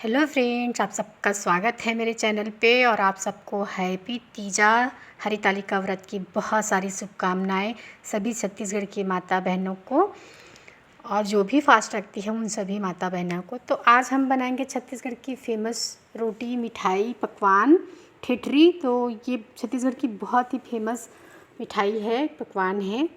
Hello friends, आप सबका स्वागत है मेरे चैनल पे। और आप सबको हैप्पी तीजा हरितालिका व्रत की बहुत सारी शुभकामनाएं सभी छत्तीसगढ़ की माता बहनों को, और जो भी फास्ट रखती है उन सभी माता बहनों को। तो आज हम बनाएंगे छत्तीसगढ़ की फेमस रोटी, मिठाई, पकवान ठेठरी। तो ये छत्तीसगढ़ की बहुत ही फेमस मिठाई है, पकवान है,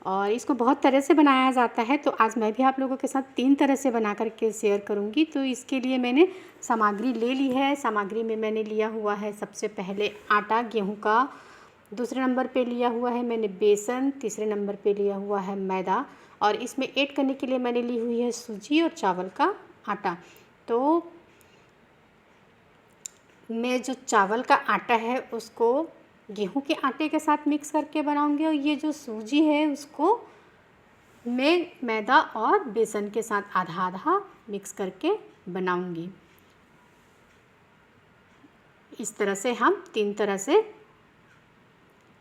और इसको बहुत तरह से बनाया जाता है। तो आज मैं भी आप लोगों के साथ 3 तरह से बना करके शेयर करूंगी। तो इसके लिए मैंने सामग्री ले ली है। सामग्री में मैंने लिया हुआ है सबसे पहले आटा गेहूं का, दूसरे नंबर पे लिया हुआ है मैंने बेसन, तीसरे नंबर पे लिया हुआ है मैदा, और इसमें ऐड करने के लिए मैंने ली हुई है सूजी और चावल का आटा। तो मैं जो चावल का आटा है उसको गेहूं के आटे के साथ मिक्स करके बनाऊंगी, और ये जो सूजी है उसको मैं मैदा और बेसन के साथ आधा आधा मिक्स करके बनाऊंगी। इस तरह से हम 3 तरह से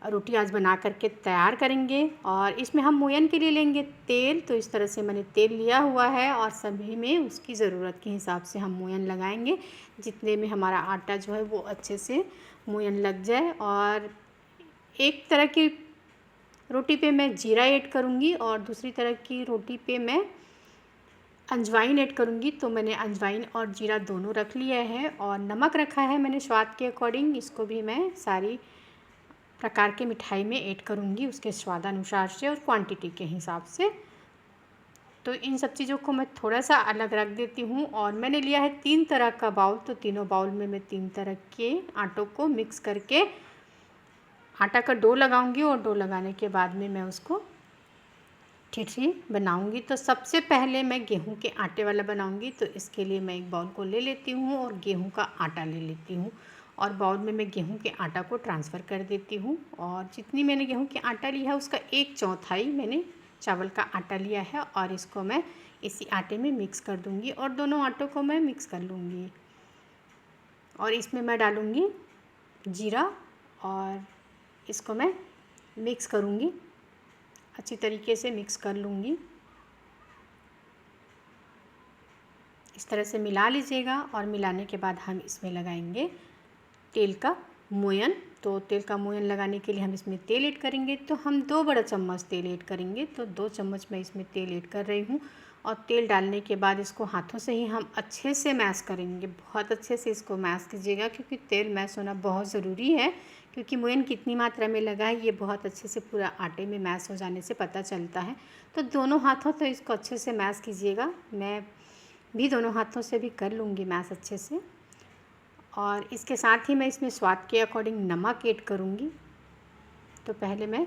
रोटी आज बना करके तैयार करेंगे। और इसमें हम मोयन के लिए लेंगे तेल। तो इस तरह से मैंने तेल लिया हुआ है, और सभी में उसकी ज़रूरत के हिसाब से हम मोयन लगाएंगे, जितने में हमारा आटा जो है वो अच्छे से मोयन लग जाए। और एक तरह की रोटी पे मैं जीरा ऐड करूँगी और दूसरी तरह की रोटी पे मैं अजवाइन ऐड करूँगी। तो मैंने अजवाइन और जीरा दोनों रख लिया है, और नमक रखा है मैंने स्वाद के अकॉर्डिंग। इसको भी मैं सारी प्रकार के मिठाई में ऐड करूँगी उसके स्वादानुसार से और क्वांटिटी के हिसाब से। तो इन सब चीज़ों को मैं थोड़ा सा अलग रख देती हूँ। और मैंने लिया है 3 तरह का बाउल। तो तीनों बाउल में मैं 3 तरह के आटों को मिक्स करके आटा का डो लगाऊंगी, और डो लगाने के बाद में मैं उसको ठेठरी बनाऊंगी। तो सबसे पहले मैं गेहूं के आटे वाला बनाऊंगी। तो इसके लिए मैं एक बाउल को ले लेती हूँ और गेहूं का आटा ले लेती हूँ, और बाउल में मैं गेहूं के आटा को ट्रांसफ़र कर देती हूँ। और जितनी मैंने गेहूं के आटा लिया है उसका 1/4 मैंने चावल का आटा लिया है, और इसको मैं इसी आटे में मिक्स कर दूँगी, और दोनों आटों को मैं मिक्स कर लूँगी। और इसमें मैं डालूँगी जीरा, और इसको मैं मिक्स करूँगी, अच्छी तरीके से मिक्स कर लूँगी। इस तरह से मिला लीजिएगा, और मिलाने के बाद हम इसमें लगाएंगे तेल का मोयन। तो तेल का मोयन लगाने के लिए हम इसमें तेल ऐड करेंगे। तो हम 2 बड़ा चम्मच तेल ऐड करेंगे। तो 2 चम्मच मैं इसमें तेल ऐड कर रही हूँ, और तेल डालने के बाद इसको हाथों से ही हम अच्छे से मैश करेंगे। बहुत अच्छे से इसको मैश कीजिएगा, क्योंकि तेल मैश होना बहुत ज़रूरी है। क्योंकि मोयन कितनी मात्रा में लगा है ये बहुत अच्छे से पूरा आटे में मैश हो जाने से पता चलता है। तो दोनों हाथों से इसको अच्छे से मैश कीजिएगा। मैं भी दोनों हाथों से भी कर लूँगी मैश अच्छे से। और इसके साथ ही मैं इसमें स्वाद के अकॉर्डिंग नमक ऐड करूँगी। तो पहले मैं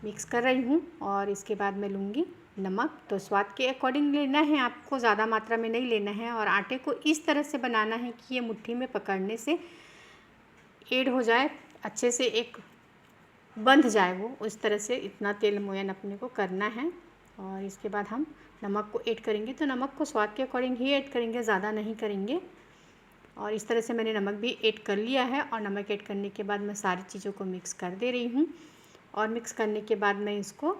मिक्स कर रही हूँ, और इसके बाद मैं लूँगी नमक। तो स्वाद के अकॉर्डिंग लेना है, आपको ज़्यादा मात्रा में नहीं लेना है। और आटे को इस तरह से बनाना है कि ये मुट्ठी में पकड़ने से ऐड हो जाए, अच्छे से एक बंध जाए वो, उस तरह से इतना तेल मोयन अपने को करना है। और इसके बाद हम नमक को ऐड करेंगे। तो नमक को स्वाद के अकॉर्डिंग ही ऐड करेंगे, ज़्यादा नहीं करेंगे। और इस तरह से मैंने नमक भी ऐड कर लिया है, और नमक ऐड करने के बाद मैं सारी चीज़ों को मिक्स कर दे रही हूँ। और मिक्स करने के बाद मैं इसको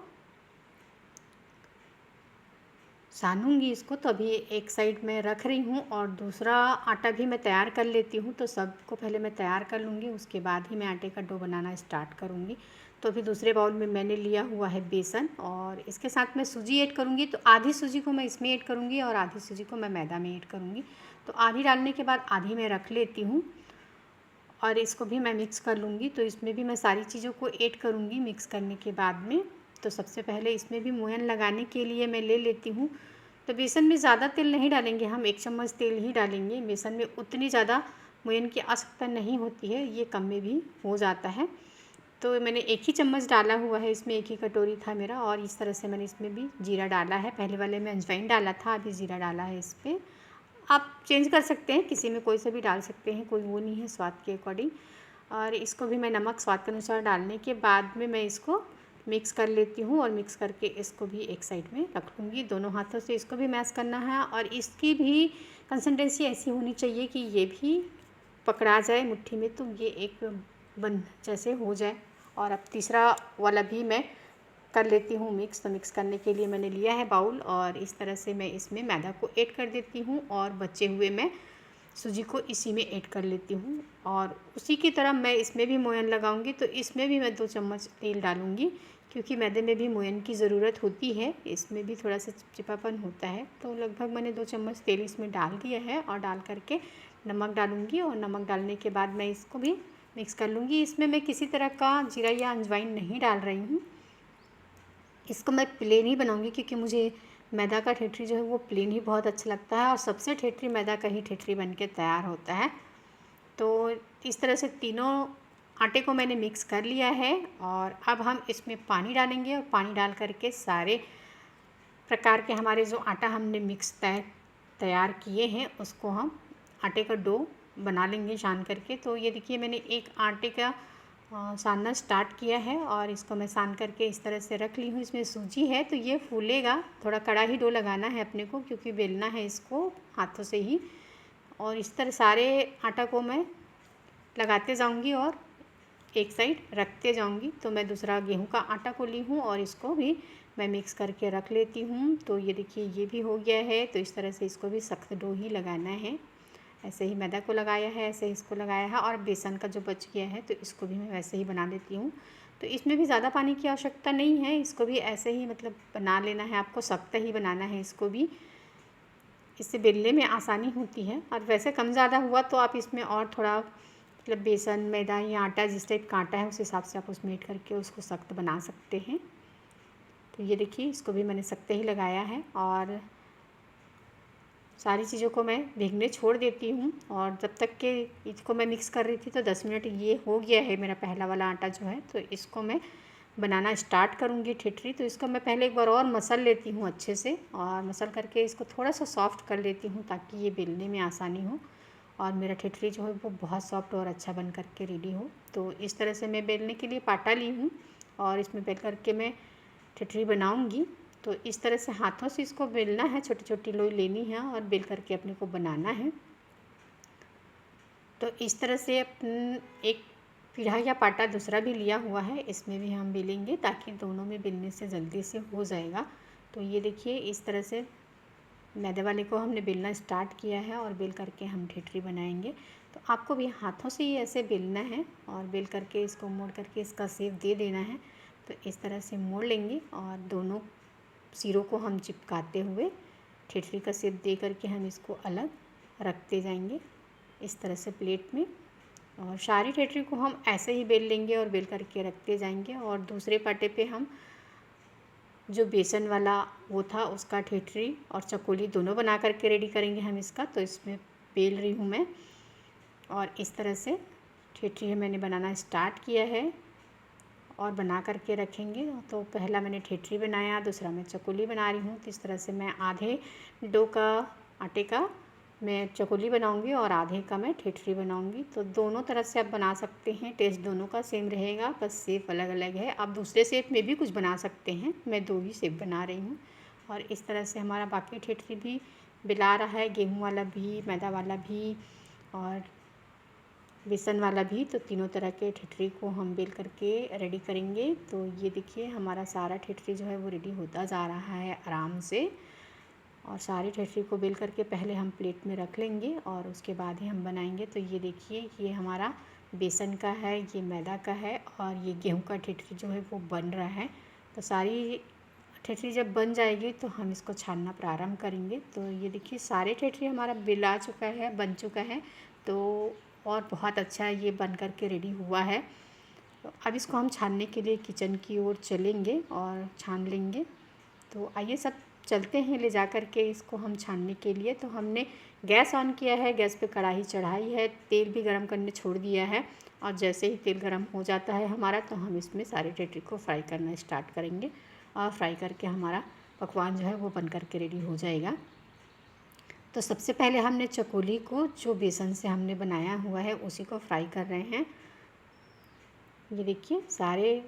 सानूंगी इसको। तो अभी एक साइड में रख रही हूँ, और दूसरा आटा भी मैं तैयार कर लेती हूँ। तो सबको पहले मैं तैयार कर लूँगी, उसके बाद ही मैं आटे का डो बनाना स्टार्ट करूँगी। तो अभी दूसरे बाउल में मैंने लिया हुआ है बेसन, और इसके साथ मैं सूजी ऐड करूँगी। तो आधी सूजी को मैं इसमें ऐड करूँगी, और आधी सूजी को मैं मैदा में ऐड करूँगी। तो आधी डालने के बाद आधी मैं रख लेती हूँ, और इसको भी मैं मिक्स कर लूँगी। तो इसमें भी मैं सारी चीज़ों को ऐड करूँगी मिक्स करने के बाद में। तो सबसे पहले इसमें भी मोयन लगाने के लिए मैं ले लेती हूँ। तो बेसन में ज़्यादा तेल नहीं डालेंगे, हम 1 चम्मच तेल ही डालेंगे। बेसन में उतनी ज़्यादा मोयन की आवश्यकता नहीं होती है, ये कम में भी हो जाता है। तो मैंने 1 ही चम्मच डाला हुआ है इसमें, 1 ही कटोरी था मेरा। और इस तरह से मैंने इसमें भी जीरा डाला है। पहले वाले में अजवाइन डाला था, अभी जीरा डाला है इस पर। आप चेंज कर सकते हैं, किसी में कोई से भी डाल सकते हैं, कोई वो नहीं है, स्वाद के अकॉर्डिंग। और इसको भी मैं नमक स्वाद के अनुसार डालने के बाद में मैं इसको मिक्स कर लेती हूँ, और मिक्स करके इसको भी एक साइड में रख लूँगी। दोनों हाथों से इसको भी मैश करना है, और इसकी भी कंसिस्टेंसी ऐसी होनी चाहिए कि ये भी पकड़ा जाए मुट्ठी में, तो ये एक बंद जैसे हो जाए। और अब तीसरा वाला भी मैं कर लेती हूँ मिक्स। तो मिक्स करने के लिए मैंने लिया है बाउल, और इस तरह से मैं इसमें मैदा को ऐड कर देती हूँ, और बचे हुए मैं सूजी को इसी में ऐड कर लेती हूँ। और उसी की तरह मैं इसमें भी मोयन लगाऊंगी, तो इसमें भी मैं 2 चम्मच तेल डालूंगी, क्योंकि मैदे में भी मोयन की ज़रूरत होती है, इसमें भी थोड़ा सा चिपचिपापन होता है। तो लगभग मैंने 2 चम्मच तेल इसमें डाल दिया है और डाल करके नमक डालूंगी, और नमक डालने के बाद मैं इसको भी मिक्स कर लूँगी। इसमें मैं किसी तरह का जीरा या अजवाइन नहीं डाल रही हूँ, इसको मैं प्लेन ही बनाऊंगी, क्योंकि मुझे मैदा का ठेठरी जो है वो प्लेन ही बहुत अच्छा लगता है, और सबसे ठेठरी मैदा का ही ठेठरी बन के तैयार होता है। तो इस तरह से तीनों आटे को मैंने मिक्स कर लिया है, और अब हम इसमें पानी डालेंगे, और पानी डाल करके सारे प्रकार के हमारे जो आटा हमने मिक्स तैयार किए हैं उसको हम आटे का डो बना लेंगे सान करके। तो ये देखिए मैंने एक आटे का सानना स्टार्ट किया है, और इसको मैं सान करके इस तरह से रख ली हूँ। इसमें सूजी है तो ये फूलेगा, थोड़ा कड़ा ही डो लगाना है अपने को, क्योंकि बेलना है इसको हाथों से ही। और इस तरह सारे आटा को मैं लगाते जाऊंगी और एक साइड रखते जाऊंगी। तो मैं दूसरा गेहूं का आटा को ली हूँ और इसको भी मैं मिक्स करके रख लेती हूँ। तो ये देखिए ये भी हो गया है। तो इस तरह से इसको भी सख्त डो ही लगाना है, ऐसे ही मैदा को लगाया है ऐसे ही इसको लगाया है। और बेसन का जो बच गया है तो इसको भी मैं वैसे ही बना लेती हूँ। तो इसमें भी ज़्यादा पानी की आवश्यकता नहीं है, इसको भी ऐसे ही मतलब बना लेना है आपको, सख्त ही बनाना है इसको भी, इससे बेलने में आसानी होती है। और वैसे कम ज़्यादा हुआ तो आप इसमें और थोड़ा मतलब बेसन मैदा या आटा जिस टाइप का आटा है उस हिसाब से आप उसमें ऐड करके उसको सख्त बना सकते हैं। तो ये देखिए इसको भी मैंने सख्त ही लगाया है, और सारी चीज़ों को मैं भीगने छोड़ देती हूँ। और जब तक कि इसको मैं मिक्स कर रही थी तो 10 मिनट ये हो गया है मेरा पहला वाला आटा जो है। तो इसको मैं बनाना स्टार्ट करूँगी ठेठरी। तो इसको मैं पहले एक बार और मसल लेती हूँ अच्छे से, और मसल करके इसको थोड़ा सा सॉफ्ट कर लेती हूँ ताकि ये बेलने में आसानी हो, और मेरा ठेठरी जो है वो बहुत सॉफ्ट और अच्छा बन करके रेडी हो। तो इस तरह से मैं बेलने के लिए पाटा ली हूँ, और इसमें बेल करके मैं ठेठरी बनाऊँगी। तो इस तरह से हाथों से इसको बेलना है, छोटी छोटी लोई लेनी है और बेल करके अपने को बनाना है। तो इस तरह से अपन एक पीढ़ा या पाटा दूसरा भी लिया हुआ है, इसमें भी हम बेलेंगे ताकि दोनों में बेलने से जल्दी से हो जाएगा। तो ये देखिए इस तरह से मैदे वाले को हमने बेलना स्टार्ट किया है, और बेल करके हम ठेठरी बनाएंगे। तो आपको भी हाथों से ही ऐसे बेलना है, और बेल करके इसको मोड़ करके इसका शेप दे देना है। तो इस तरह से मोड़ लेंगे, और दोनों सिरों को हम चिपकाते हुए ठेठरी का शेप दे करके हम इसको अलग रखते जाएंगे इस तरह से प्लेट में। और सारी ठेठरी को हम ऐसे ही बेल लेंगे और बेल करके रखते जाएंगे। और दूसरे पाटे पे हम जो बेसन वाला वो था उसका ठेठरी और चकोली दोनों बना करके रेडी करेंगे हम इसका। तो इसमें बेल रही हूँ मैं, और इस तरह से ठेठरी मैंने बनाना स्टार्ट किया है और बना करके रखेंगे। तो पहला मैंने ठेठरी बनाया, दूसरा मैं चकोली बना रही हूँ। तो इस तरह से मैं आधे डो का आटे का मैं चकोली बनाऊंगी और आधे का मैं ठेठरी बनाऊंगी। तो दोनों तरह से आप बना सकते हैं, टेस्ट दोनों का सेम रहेगा, बस शेप अलग अलग है। आप दूसरे शेप में भी कुछ बना सकते हैं, मैं 2 ही शेप बना रही हूँ। और इस तरह से हमारा बाकी ठेठरी भी बेला रहा है, गेहूँ वाला भी, मैदा वाला भी और बेसन वाला भी। तो तीनों तरह के ठेठरी को हम बेल करके रेडी करेंगे। तो ये देखिए हमारा सारा ठेठरी जो है वो रेडी होता जा रहा है आराम से। और सारी ठेठरी को बेल करके पहले हम प्लेट में रख लेंगे और उसके बाद ही हम बनाएंगे। तो ये देखिए ये हमारा बेसन का है, ये मैदा का है, और ये गेहूं का ठेठरी जो है वो बन रहा है। तो सारी ठेठरी जब बन जाएगी तो हम इसको छानना प्रारंभ करेंगे। तो ये देखिए सारे ठेठरी हमारा बेला चुका है, बन चुका है। तो और बहुत अच्छा ये बन करके रेडी हुआ है। तो अब इसको हम छानने के लिए किचन की ओर चलेंगे और छान लेंगे। तो आइए सब चलते हैं ले जा कर के इसको हम छानने के लिए। तो हमने गैस ऑन किया है, गैस पे कढ़ाई चढ़ाई है, तेल भी गरम करने छोड़ दिया है। और जैसे ही तेल गरम हो जाता है हमारा तो हम इसमें सारे ठेठरी को फ्राई करना स्टार्ट करेंगे, और फ्राई करके हमारा पकवान जो है वो बन करके रेडी हो जाएगा। तो सबसे पहले हमने चकोली को जो बेसन से हमने बनाया हुआ है उसी को फ्राई कर रहे हैं। ये देखिए सारे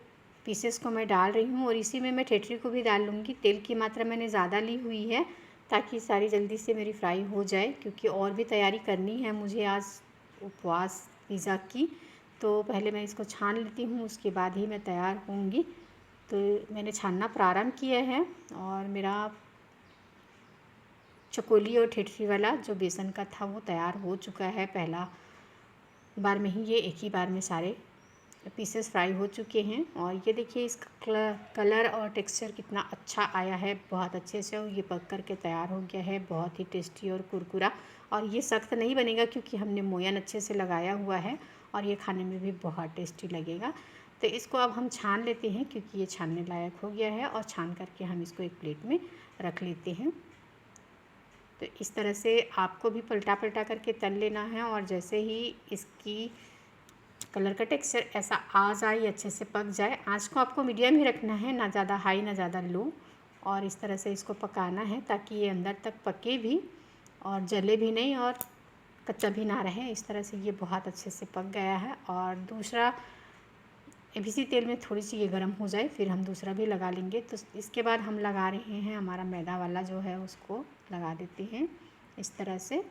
पीसेस को मैं डाल रही हूँ, और इसी में मैं ठेठरी को भी डाल लूँगी। तेल की मात्रा मैंने ज़्यादा ली हुई है ताकि सारी जल्दी से मेरी फ्राई हो जाए, क्योंकि और भी तैयारी करनी है मुझे आज उपवास पिज़्ज़ा की। तो पहले मैं इसको छान लेती हूँ, उसके बाद ही मैं तैयार होंगी। तो मैंने छानना प्रारंभ किया है, और मेरा चकोली और ठेठरी वाला जो बेसन का था वो तैयार हो चुका है। पहला बार में ही ये एक ही बार में सारे पीसेस फ्राई हो चुके हैं। और ये देखिए इसका कलर और टेक्सचर कितना अच्छा आया है, बहुत अच्छे से। और ये पक कर के तैयार हो गया है, बहुत ही टेस्टी और कुरकुरा। और ये सख्त नहीं बनेगा क्योंकि हमने मोयन अच्छे से लगाया हुआ है, और ये खाने में भी बहुत टेस्टी लगेगा। तो इसको अब हम छान लेते हैं क्योंकि ये छानने लायक हो गया है, और छान करके हम इसको एक प्लेट में रख लेते हैं। तो इस तरह से आपको भी पलटा पलटा करके तल लेना है। और जैसे ही इसकी कलर का टेक्सचर ऐसा आ जाए, अच्छे से पक जाए, आँच को आपको मीडियम ही रखना है, ना ज़्यादा हाई ना ज़्यादा लो। और इस तरह से इसको पकाना है ताकि ये अंदर तक पके भी और जले भी नहीं और कच्चा भी ना रहे। इस तरह से ये बहुत अच्छे से पक गया है। और दूसरा इसी तेल में थोड़ी सी ये गर्म हो जाए फिर हम दूसरा भी लगा लेंगे। तो इसके बाद हम लगा रहे हैं हमारा मैदा वाला जो है उसको लगा देते हैं इस तरह से।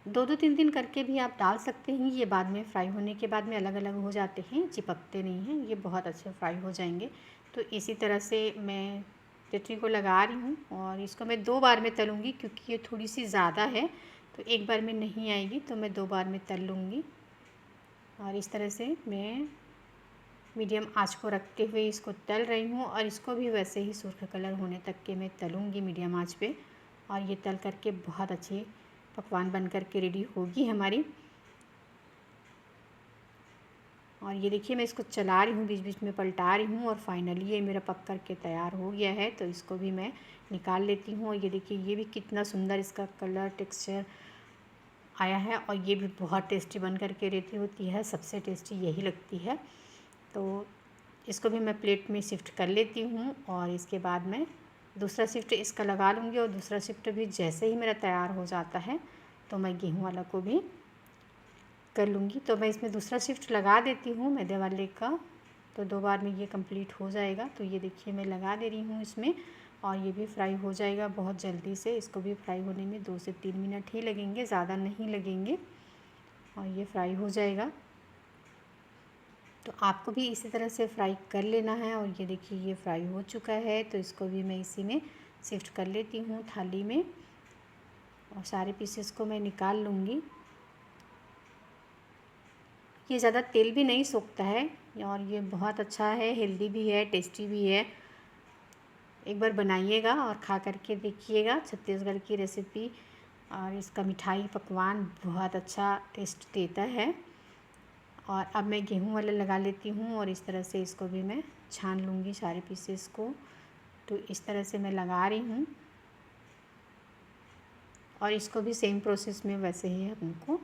2-2 3-3 करके भी आप डाल सकते हैं। ये बाद में फ्राई होने के बाद में अलग अलग हो जाते हैं, चिपकते नहीं हैं, ये बहुत अच्छे फ्राई हो जाएंगे। तो इसी तरह से मैं टिटरी को लगा रही हूँ, और इसको मैं 2 बार में तलूँगी क्योंकि ये थोड़ी सी ज़्यादा है, तो एक बार में नहीं आएगी, तो मैं 2 बार में तल लूँगी। और इस तरह से मैं मीडियम आंच को रखते हुए इसको तल रही हूँ, और इसको भी वैसे ही सुर्ख कलर होने तक के मैं तलूँगी मीडियम आंच पे। और ये तल करके बहुत अच्छी पकवान बन कर के रेडी होगी हमारी। और ये देखिए मैं इसको चला रही हूँ, बीच बीच में पलटा रही हूँ, और फाइनली ये मेरा पक कर के तैयार हो गया है। तो इसको भी मैं निकाल लेती हूँ। और ये देखिए ये भी कितना सुंदर इसका कलर टेक्सचर आया है, और ये भी बहुत टेस्टी बन कर के रेडी होती है, सबसे टेस्टी यही लगती है। तो इसको भी मैं प्लेट में शिफ्ट कर लेती हूँ, और इसके बाद मैं दूसरा शिफ्ट इसका लगा लूँगी। और दूसरा शिफ्ट भी जैसे ही मेरा तैयार हो जाता है तो मैं गेहूँ वाला को भी कर लूँगी। तो मैं इसमें दूसरा शिफ्ट लगा देती हूँ मैदे वाले का, तो 2 बार में ये कंप्लीट हो जाएगा। तो ये देखिए मैं लगा दे रही हूँ इसमें, और ये भी फ्राई हो जाएगा बहुत जल्दी से। इसको भी फ्राई होने में 2 से 3 मिनट ही लगेंगे, ज़्यादा नहीं लगेंगे, और ये फ्राई हो जाएगा। तो आपको भी इसी तरह से फ्राई कर लेना है। और ये देखिए ये फ्राई हो चुका है, तो इसको भी मैं इसी में शिफ्ट कर लेती हूँ थाली में, और सारे पीसेस को मैं निकाल लूँगी। ये ज़्यादा तेल भी नहीं सोखता है, और ये बहुत अच्छा है, हेल्दी भी है, टेस्टी भी है। एक बार बनाइएगा और खा करके देखिएगा, छत्तीसगढ़ की रेसिपी। और इसका मिठाई पकवान बहुत अच्छा टेस्ट देता है। और अब मैं गेहूं वाला लगा लेती हूँ, और इस तरह से इसको भी मैं छान लूँगी सारे पीसेस को। तो इस तरह से मैं लगा रही हूँ, और इसको भी सेम प्रोसेस में वैसे ही हमको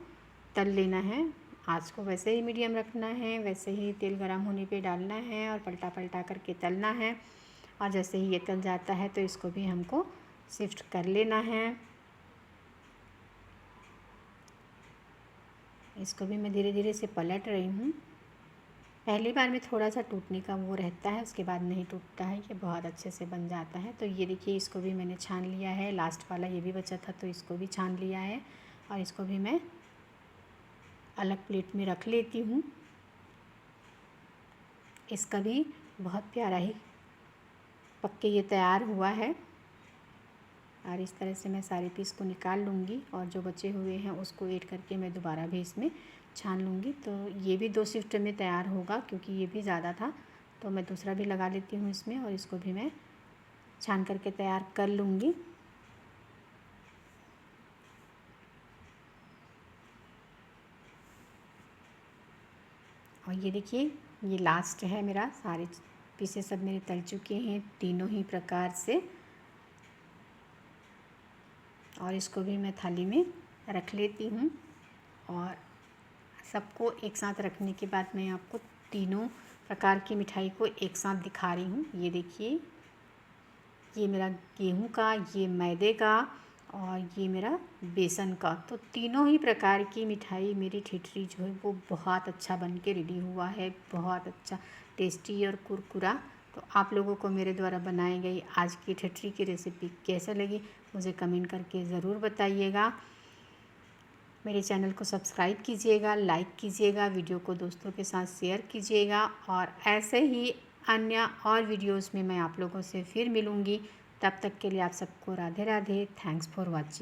तल लेना है। आँच को वैसे ही मीडियम रखना है, वैसे ही तेल गरम होने पे डालना है, और पलटा पलटा करके तलना है। और जैसे ही ये तल जाता है तो इसको भी हमको शिफ्ट कर लेना है। इसको भी मैं धीरे धीरे से पलट रही हूँ। पहली बार में थोड़ा सा टूटने का वो रहता है, उसके बाद नहीं टूटता है, ये बहुत अच्छे से बन जाता है। तो ये देखिए इसको भी मैंने छान लिया है, लास्ट वाला ये भी बचा था तो इसको भी छान लिया है। और इसको भी मैं अलग प्लेट में रख लेती हूँ। इसका भी बहुत प्यारा ही पक के ये तैयार हुआ है। और इस तरह से मैं सारे पीस को निकाल लूँगी, और जो बचे हुए हैं उसको ऐड करके मैं दोबारा भी इसमें छान लूँगी। तो ये भी 2 शिफ्ट में तैयार होगा क्योंकि ये भी ज़्यादा था। तो मैं दूसरा भी लगा लेती हूँ इसमें, और इसको भी मैं छान करके तैयार कर लूँगी। और ये देखिए ये लास्ट है मेरा, सारे पीसेस सब मेरे तल चुके हैं तीनों ही प्रकार से। और इसको भी मैं थाली में रख लेती हूँ। और सबको एक साथ रखने के बाद मैं आपको तीनों प्रकार की मिठाई को एक साथ दिखा रही हूँ। ये देखिए ये मेरा गेहूं का, ये मैदे का, और ये मेरा बेसन का। तो तीनों ही प्रकार की मिठाई मेरी ठेठरी जो है वो बहुत अच्छा बन के रेडी हुआ है, बहुत अच्छा टेस्टी और कुरकुरा। तो आप लोगों को मेरे द्वारा बनाई गई आज की ठेठरी की रेसिपी कैसा लगी मुझे कमेंट करके ज़रूर बताइएगा। मेरे चैनल को सब्सक्राइब कीजिएगा, लाइक कीजिएगा, वीडियो को दोस्तों के साथ शेयर कीजिएगा। और ऐसे ही अन्य और वीडियोस में मैं आप लोगों से फिर मिलूँगी। तब तक के लिए आप सबको Radhe Radhe. Thanks for watching.